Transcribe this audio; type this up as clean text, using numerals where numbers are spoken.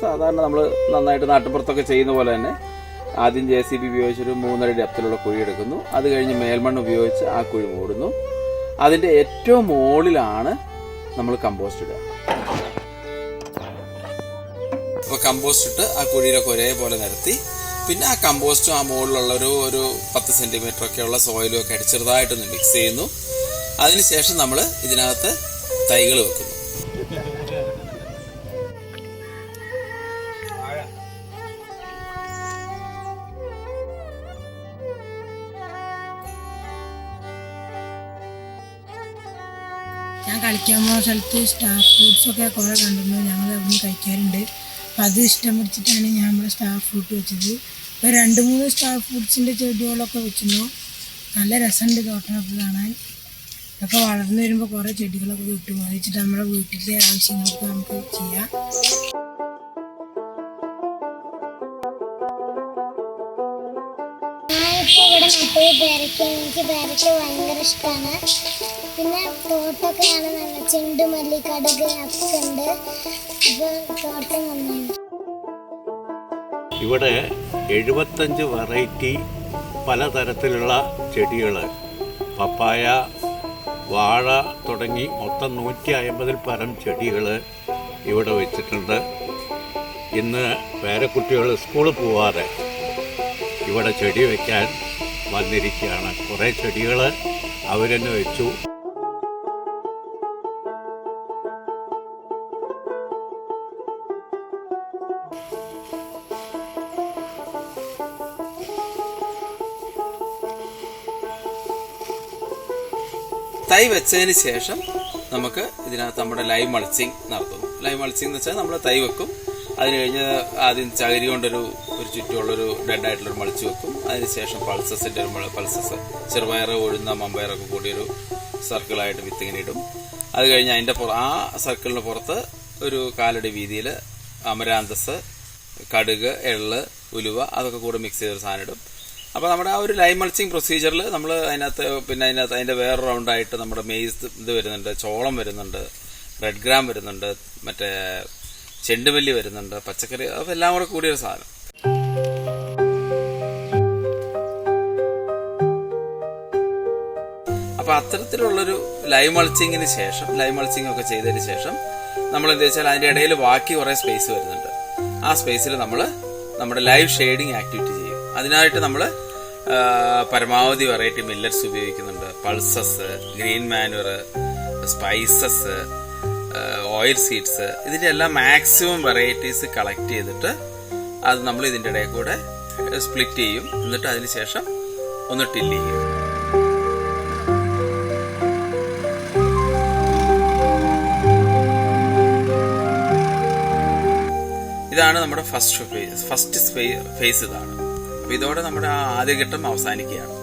സാധാരണ നമ്മൾ നന്നായിട്ട് നാട്ടുപുറത്തൊക്കെ ചെയ്യുന്ന പോലെ തന്നെ ആദ്യം JCB ഉപയോഗിച്ചൊരു 3 അടി ഡെപ്തിലുള്ള കുഴി എടുക്കുന്നു. അത് കഴിഞ്ഞ് മേൽമണ്ണ് ഉപയോഗിച്ച് ആ കുഴി മൂടുന്നു. അതിൻ്റെ ഏറ്റവും മുകളിലാണ് നമ്മൾ കമ്പോസ്റ്റ് ഇടുക. അപ്പോൾ കമ്പോസ്റ്റ് ഇട്ട് ആ കുഴിയിലൊക്കെ ഒരേപോലെ നിരത്തി പിന്നെ ആ കമ്പോസ്റ്റും ആ മുകളിലുള്ള ഒരു 10 സെൻറ്റിമീറ്റർ ഒക്കെ ഉള്ള സോയിലും ഒക്കെ ആയിട്ട് ചെറുതായിട്ടൊന്ന് മിക്സ് ചെയ്യുന്നു. അതിനുശേഷം നമ്മൾ ഇതിനകത്ത് തൈകൾ വെക്കുന്നു. ഞാൻ കളിക്കാൻ പോകുന്ന സ്ഥലത്ത് സ്റ്റാർ ഫ്രൂട്ട്സൊക്കെ കുറേ കണ്ടിരുന്നു. ഞങ്ങൾ അവിടുന്ന് കഴിക്കാറുണ്ട്. അപ്പം അത് ഇഷ്ടം പിടിച്ചിട്ടാണ് ഞാൻ നമ്മുടെ സ്റ്റാർ ഫ്രൂട്ട് വെച്ചത്. ഇപ്പോൾ 2-3 സ്റ്റാർ ഫ്രൂട്ട്സിൻ്റെ ചെടികളൊക്കെ വെച്ചിരുന്നു. നല്ല രസമുണ്ട് തോട്ടമൊക്കെ കാണാൻ. ഇതൊക്കെ വളർന്നു വരുമ്പോൾ കുറേ ചെടികളൊക്കെ കിട്ടും. അത് വെച്ചിട്ട് നമ്മുടെ വീട്ടിലെ ആവശ്യങ്ങൾക്ക് നമുക്ക് ചെയ്യാം. ഞാനിപ്പോൾ ഇവിടെ നട്ടത് പേരയ്ക്ക. എനിക്ക് പേരയ്ക്ക ഭയങ്കര ഇഷ്ടമാണ്. പിന്നെ തോട്ടമൊക്കെ കാണാൻ നല്ല ചെണ്ടുമല്ലി, കടുക് ഒക്കെ ഉണ്ട്. അപ്പോൾ തോട്ടം നന്നായി. ഇവിടെ 75 വെറൈറ്റി പലതരത്തിലുള്ള ചെടികൾ, പപ്പായ, വാഴ തുടങ്ങി മൊത്തം 150-ൽ പരം ചെടികൾ ഇവിടെ വെച്ചിട്ടുണ്ട്. ഇന്ന് പേരക്കുട്ടികൾ സ്കൂളിൽ പോവാതെ ഇവിടെ ചെടി വയ്ക്കാൻ വന്നിരിക്കുകയാണ്. കുറേ ചെടികൾ അവരെന്നെ വെച്ചു. തൈ വെച്ചതിന് ശേഷം നമുക്ക് ഇതിനകത്ത് നമ്മുടെ ലൈവ് മൾച്ചിങ് നടത്തുന്നു. ലൈവ് മൾച്ചിങ് എന്ന് വെച്ചാൽ നമ്മൾ തൈ വെക്കും. അതിന് കഴിഞ്ഞ് ആദ്യം ചകിരി കൊണ്ടൊരു ചുറ്റുമുള്ളൊരു ഡെഡായിട്ടുള്ളൊരു മൾച്ച് വെക്കും. അതിനുശേഷം പൾസസിൻ്റെ പൾസസ്, ചെറുപയർ, ഉഴുന്ന, മമ്പയറൊക്കെ കൂടിയൊരു സർക്കിളായിട്ട് വിത്തിങ്ങനെ ഇടും. അത് കഴിഞ്ഞ് അതിൻ്റെ ആ സർക്കിളിന് പുറത്ത് ഒരു 1/4 അടി വീതിയിൽ അമരാന്തസ്, കടുക്, എള്ള്, ഉലുവ അതൊക്കെ കൂടെ മിക്സ് ചെയ്തൊരു സാധനം ഇടും. അപ്പോൾ നമ്മുടെ ആ ഒരു ലൈവ് മൾച്ചിങ് പ്രൊസീജിയറിൽ നമ്മൾ അതിനകത്ത് അതിൻ്റെ വേറെ റൗണ്ടായിട്ട് നമ്മുടെ മെയ്സ് ഇത് വരുന്നുണ്ട്, ചോളം വരുന്നുണ്ട്, റെഡ് ഗ്രാം വരുന്നുണ്ട്, മറ്റേ ചെണ്ടുമല്ലി വരുന്നുണ്ട്, പച്ചക്കറി, അതെല്ലാം കൂടെ കൂടിയൊരു സാധനം. അപ്പോൾ അത്തരത്തിലുള്ളൊരു ലൈവ് മൾച്ചിങ്ങിന് ശേഷം, ലൈവ് മൾച്ചിങ് ഒക്കെ ചെയ്തതിന് ശേഷം നമ്മൾ എന്താ വെച്ചാൽ അതിൻ്റെ ഇടയിൽ ബാക്കി കുറേ സ്പേസ് വരുന്നുണ്ട്. ആ സ്പേസിൽ നമ്മൾ നമ്മുടെ ലൈവ് ഷെയ്ഡിങ് ആക്ടിവിറ്റി ചെയ്യും. അതിനായിട്ട് നമ്മൾ പരമാവധി വെറൈറ്റി മില്ലറ്റ്സ് ഉപയോഗിക്കുന്നുണ്ട്. Pulses, green manoeuvre, spices, oil seeds, ഇതിൻ്റെ എല്ലാം മാക്സിമം വെറൈറ്റീസ് കളക്ട് ചെയ്തിട്ട് അത് നമ്മൾ ഇതിൻ്റെ ഇടയിൽ കൂടെ സ്പ്ലിറ്റ് ചെയ്യും. എന്നിട്ട് അതിന് ശേഷം ഒന്ന് ടില്ല് ചെയ്യും. ഇതാണ് നമ്മുടെ ഫസ്റ്റ് ഫേസ് ഇതാണ്. അപ്പോൾ ഇതോടെ നമ്മുടെ ആ ആദ്യഘട്ടം അവസാനിക്കുകയാണ്.